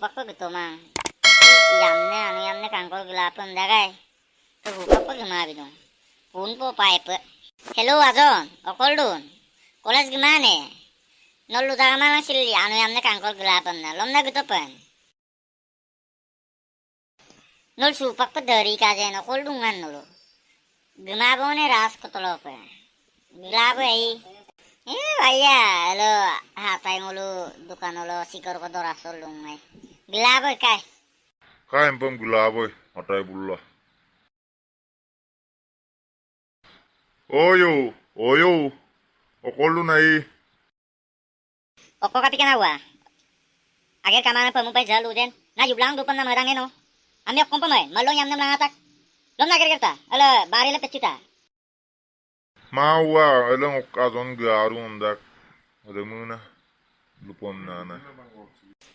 pak gitu mang. Yamne kangkol gelapun dagai. Terbuka apa gimana gitu? Pun po pipe. Hello Azon, okoldun. Kolas gimana? Nolu taga mana sih yamne kangkol gelapun na. Lomna gitu pan. Nol supak pa dari kaje okoldungan nolu. Gimana nih ras ketolo pa. Gilap ay. Vaya, lo hatay ngulu dukan lo sikor ko dorasol lungay. Gilap kay. Kain pem gulaboy, atai bulla. Oyo, okolu nai. Oko kapi kanawa. Agar kamana pemumpai jalu den. Na jublang dupan na merangin no. Ami ok pemai, malong yam nam langatak. Lom na kerta. Ala bari la pecita. Mawa, elang okazon garu undak. Ada muna. Lupon nana.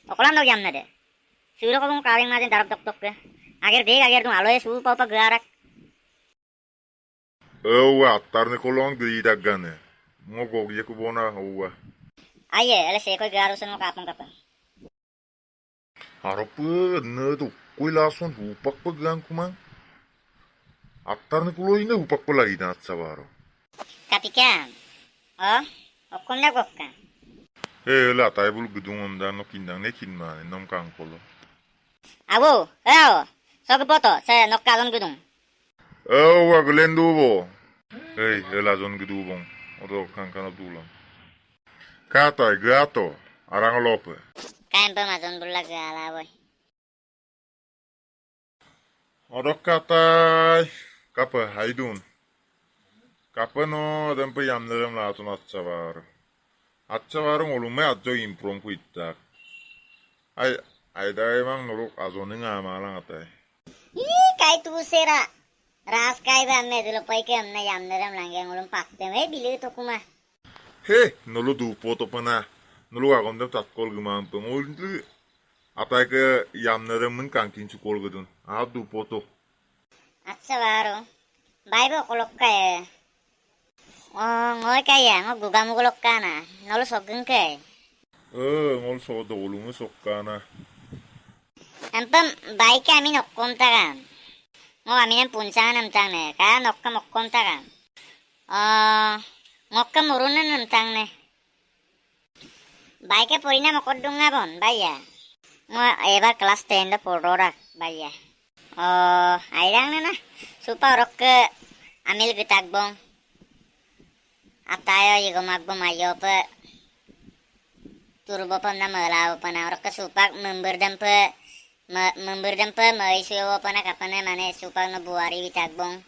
Okolam no yam na de. Suro ko kung kawing natin darab tok ke. Agar tung aloy su pa garak. Ewa, tarne kolong di dagane. Ngogog ye kubona ewa. Aye, ala seko garu sun mo kapong kapang. Harapu nedo koi lason hupak pegang kumang. Atarne kulo ine hupak pelagi na sabaro. Kapikan. Oh, okom na gokka. La taibul gedung ondan no kindang ne kinmane nom kangkolo. Awo, so foto, sa nokkalon gudung. Ewa gelendubo. La zon gedubong. Odo kankano dulang. Kata gato, arang lope. Kain pa mazon bulag ala boy. Odo kata kapa haidun. Kapa no dempe yamnerem latun atsavar. Atsavar ngolume atjo improm kuitak. Ay da emang nuruk azoning amalang atay. Kai tu sera. Ras kai ba me dilo pai ke amna yamnerem lange ngulum pakte me bilu to kuma. Nulu dupo to pana. Nulu agam dem tatkol gumang peng. Ulu atay ke yamnerem men kangkin cukol gedun. Dupo to. Atsawaro. Baibo kolok kay. Ngoy kaya ngo gugam kolok kana. Nolo sogeng kay. Ngol so do ulungu sokkana. Ampam baik kami nokkom tagan. Ngo aminan punsangan namtang ne. Kaya nokka mokkom tagan. Ngokka murunan namtang ne. Baiknya purina mokodung ngabon, baya. Ngo ebar kelas 10 da pororak, baya. Airang na na. Supa orok ke amil gitagbong. Atayo yigo magbong ayo pe. Turbo pa na malaw pa na orok ke supak memberdam pe maisuyo pa na kapana mane supak na buwari bitagbong.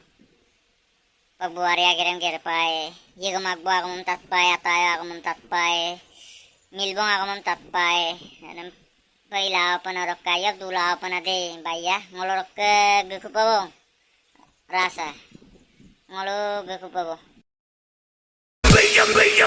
Pag buwari agirem gerpay. Yigo magbo ako mong tatpay, atayo ako mong tatpay. Milbong ako mong tatpay. Anam pailaw pa na orok kayo, dulaw pa na de, baya. Ngolorok ke gukupabong. Rasa. Ngolo gukupabo. Bella, bella,